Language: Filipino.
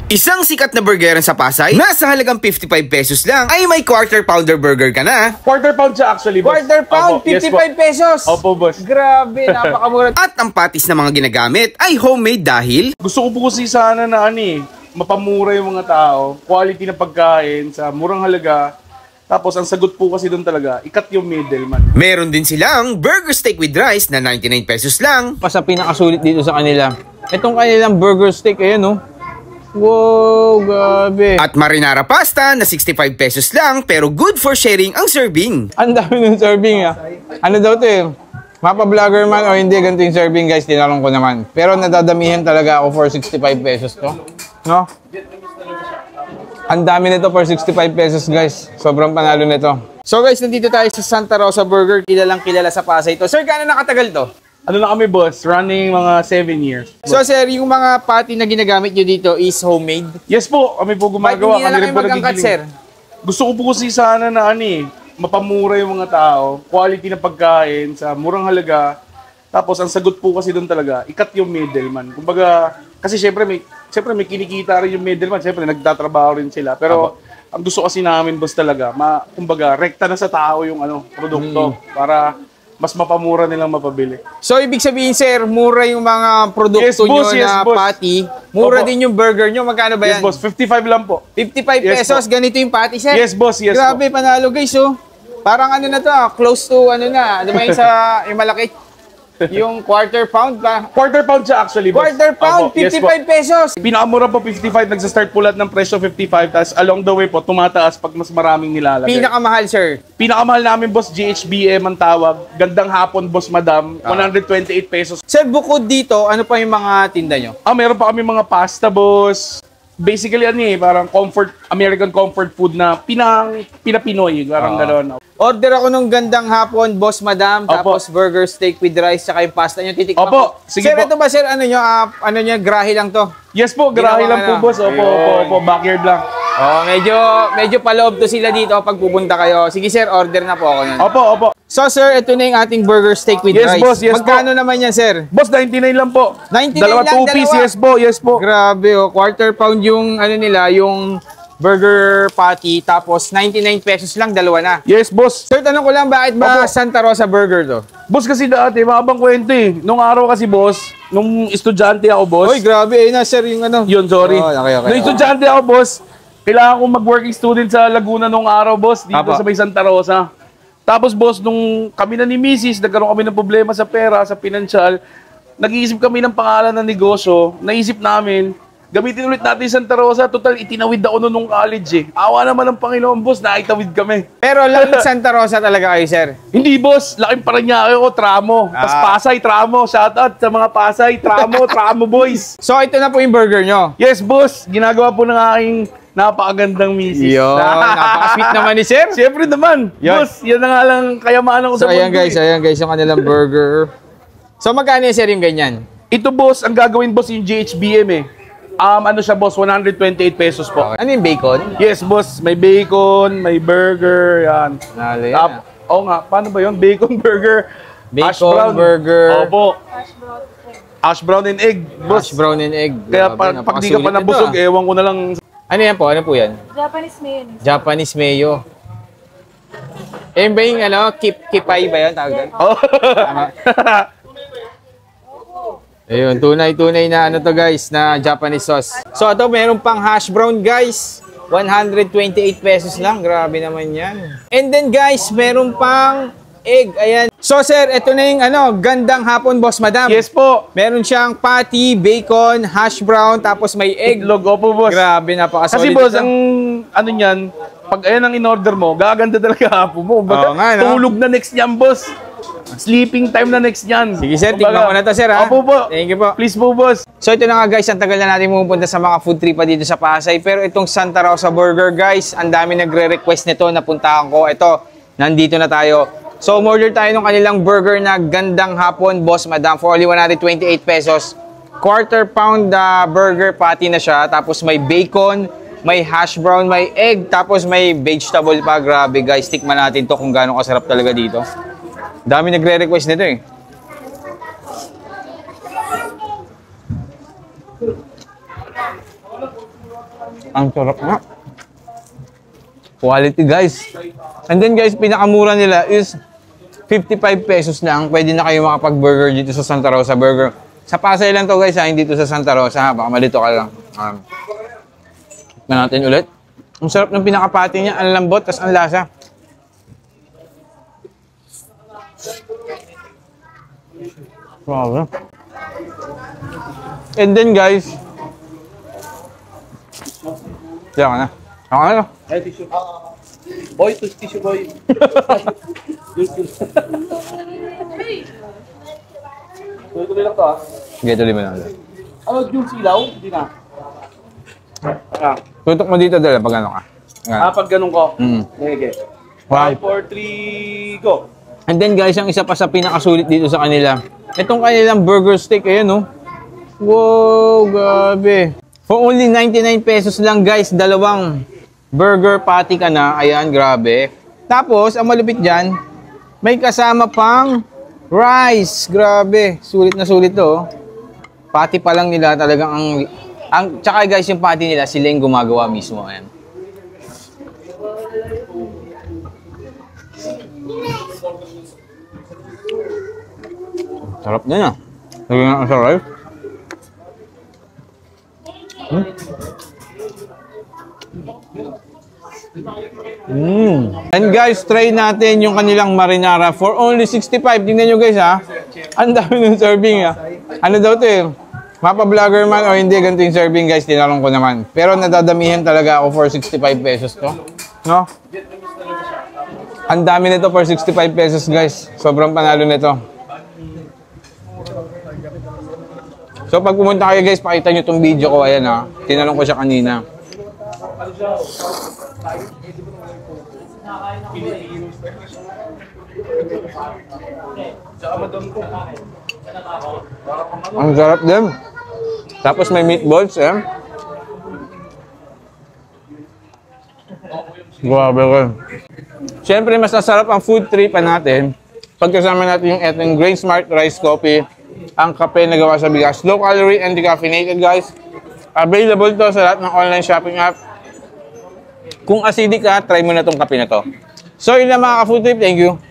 Isang sikat na burgeran sa Pasay, nasa halagang 55 pesos lang, ay may quarter pounder burger ka na. Quarter pound siya actually, boss. Quarter pound, Opo, 55 yes, pesos. Opo, boss. Grabe, napakamura. At ang patis na mga ginagamit ay homemade dahil Gusto ko po kasi sana na mapamura yung mga tao, quality na pagkain sa murang halaga. Tapos ang sagot po kasi doon talaga, ikat yung middleman. meron din silang burger steak with rice na 99 pesos lang. Pa sa pinakasulit dito sa kanila. Itong kanilang burger steak, ayan oh. Wow, grabe. At marinara pasta na 65 pesos lang pero good for sharing ang serving. Ang dami ng serving ah. Ano daw to eh? Mapa-vlogger man o hindi, ganito yung serving guys, tinanong ko naman. Pero nadadamihan talaga ako for 65 pesos to. No? Ang dami nito for 65 pesos guys. Sobrang panalo nito. So guys, nandito tayo sa Santa Rosa Burger. Kilalang kilala sa Pasay ito. Sir, gaano nakatagal to? Ano na kami, boss? Running mga 7 years. So sir, yung mga patty na ginagamit nyo dito is homemade? Yes po, kami po Bakit gumagawa. hindi na lang kayo mag-angkat, sir? Gusto ko po kasi sana na mapamura yung mga tao, quality na pagkain sa murang halaga. Tapos ang sagot po kasi doon talaga, ikat yung middleman. Kumbaga, kasi syempre may kinikita rin yung middleman, syempre nagtatrabaho rin sila. Pero ang gusto kasi namin, boss, talaga, kumbaga, rekta na sa tao yung produkto para mas mapamura nilang mapabili. So, ibig sabihin, sir, mura yung mga produkto Yes, boss, nyo na boss. patty. Mura Opo. din yung burger nyo. Magkano ba yan? Yes, boss. 55 lang po. 55 Yes, pesos, po. ganito yung patty, sir? Yes, boss. Yes, Grabe, panalo guys, oh. Parang ano na to, close to ano na. Ano ba yung yung malaki? Yung quarter pound pa. Quarter pound siya actually, boss. Quarter pound, Opo, yes, 55 po. pesos. Pinakamura po 55, nagsa-start po lahat ng presyo 55, tapos along the way po tumataas pag mas maraming nilalagay. Pinakamahal, sir. Pinakamahal namin, boss, GHBM ang tawag. Gandang hapon, boss, madam. 128 pesos. Sir, bukod dito, ano pa yung mga tinda nyo? Meron pa kami mga pasta, boss. Basically, parang American comfort food na Pinoy, parang gano'n. Order ako nung gandang hapon, boss, madam, Opo. tapos burger steak with rice, saka yung pasta nyo, titikman Opo, ko. sige Sir, po. ito ba, sir, ano nyo, grahe lang to? Yes po, grahe Ginawa lang po, na. boss. Opo, backyard lang. Oh, medyo paloob to sila dito pag pupunta kayo. Sige, sir, order na po ako nun. Opo. So, sir, ito na yung ating burger steak with Yes, rice. boss, yes, Magkano naman yan, sir? Boss, 99 lang po. 99 Dalawa lang, 2-piece, dalawa. yes po. Grabe, oh. Quarter pound yung, yung burger patty, tapos 99 pesos lang, dalawa na. Yes, boss. Sir, tanong ko lang, bakit ba Opo. Santa Rosa Burger to? Boss, kasi dati, maabang kwento eh. Nung araw kasi, boss, nung estudyante ako, boss. Uy, grabe, na, sir, yung ano. Yun, sorry. Oh, okay. Nung estudyante ako, boss, kailangan kong mag-working student sa Laguna nung araw, boss, dito Apo. sa may Santa Rosa. Tapos, boss, nung kami na ni Mrs., nagkaroon kami ng problema sa pera, sa pinansyal, nag-iisip kami ng pangalan ng negosyo, naisip namin, gamitin ulit natin Santa Rosa. Total, itinawid ako noon nung college eh. Awa naman ng Panginoon, boss, naitawid kami. Pero langit Santa Rosa talaga kayo, sir. Hindi, boss. Laking Parañaque ko, Tramo. Tas Pasay, Tramo. Shoutout sa mga Pasay, Tramo boys. So, ito na po yung burger nyo. Yes, boss. Ginagawa po ng aking napakagandang misis. Yun, napaka-sweet naman ni sir. Siyempre naman. Yun. Boss, yan na nga lang kayamanan ko So, sa ayan mundo eh. guys, yung kanilang burger. So, magkano yung sir yung ganyan? Ito, boss, ang gagawin, boss, yung GHBM eh. Ano siya, boss? 128 pesos po. Okay. Ano yung bacon? Yes, boss. May bacon, may burger, yan. Nalo yan. Oo nga, paano ba yun? Bacon, burger, hash Bacon, brown. burger. Opo. Hash brown and egg, boss. Hash brown and egg. Kaya Grabe, pag di ka pa napakasulit nabusog, nito, ewan ko na lang. Ano yan po? Ano po yan? Japanese mayonnaise. Japanese mayo. Eh ba yung kipay ba yan? Tawag doon? Oh. Tama. Ayun, tunay na ano to guys, na Japanese sauce. So ito, meron pang hash brown guys. 128 pesos lang. Grabe naman yan. And then guys, meron pang egg. Ayan. So sir, ito na yung gandang hapon, boss, madam. Yes po. Meron siyang patty, bacon, hash brown, tapos may egg. Itlog, opo, boss. Grabe, napaka-solid. Kasi boss, ito. ang ano niyan, pag ayan ang in-order mo, gaganda talaga hapon mo. Oo nga, no? Tulog na next niyan, boss. Sleeping time na next niyan. Sige sir, tingnan ko na to sir ha. Opo po. Thank you po. Please po, boss. So ito na nga guys, ang tagal na natin pupunta sa mga food trip pa dito sa Pasay. Pero itong Santa Rosa Burger guys, ang dami nagre-request nito na puntahan ko. Ito, nandito na tayo. So umorder tayo ng kanilang burger na gandang hapon, boss, madam, for only 128 pesos. Quarter pound burger patty na siya. Tapos may bacon, may hash brown, may egg, tapos may vegetable pa. Grabe guys, tikman natin to kung gaano kasarap talaga dito. Dami nagre-request nito eh. Ang sarap nga. Quality guys. And then guys, pinakamura nila is 55 pesos lang. Pwede na kayo makapag-burger dito sa Santa Rosa Burger. Sa Pasay lang to guys, hindi dito sa Santa Rosa. Baka malito ka lang. Tignan natin ulit. Ang sarap ng pinakapati niya. Ang lambot, tas ang lasa. Wow. And then guys, diyan ka na. Ako na. Ay, tissue. Boy, tissue boy. Tuloy lang to ah. Sige, tuloy mo na. Ano yung silaw? Hindi na. Tutok mo dito dala pag ano ka. Pag ganun ko. Sige. Wow. 5, 4, 3, go. And then guys, ang isa pa sa pinakasulit dito sa kanila, itong kanilang burger steak, ayan oh. Wow, grabe. For only 99 pesos lang guys, dalawang burger patty ka na. Ayan, grabe. Tapos, ang malupit dyan, may kasama pang rice. Grabe, sulit na sulit to oh. Patty pa lang nila talagang tsaka guys, yung patty nila, sila yung gumagawa mismo. Ayan. Sarap din ah. Lagyan nga sa rice. And guys, try natin yung kanilang marinara for only 65. Tingnan nyo guys ha. Ang dami ng serving ha. Ano daw to eh? Mapa-vlogger man o hindi, ganito yung serving guys. Tinanong ko naman. Pero nadadamihan talaga ako for 65 pesos to. No? Ang dami nito for 65 pesos guys. Sobrang panalo nito. So pag pumunta kayo guys, pakita nyo itong video ko. Ayan ha. Tinanong ko siya kanina. Ang sarap din. Tapos may meatballs eh. Grabe ko. Siyempre mas nasarap ang food trip natin pagkasama natin yung eting Grain Smart Rice Coffee. Ang kape na gawa sa bigas. Low calorie and decaffeinated guys. Available to sa lahat ng online shopping app. Kung acidic ka, try mo na tong kape na to. So yun lang mga ka-food trip. Thank you.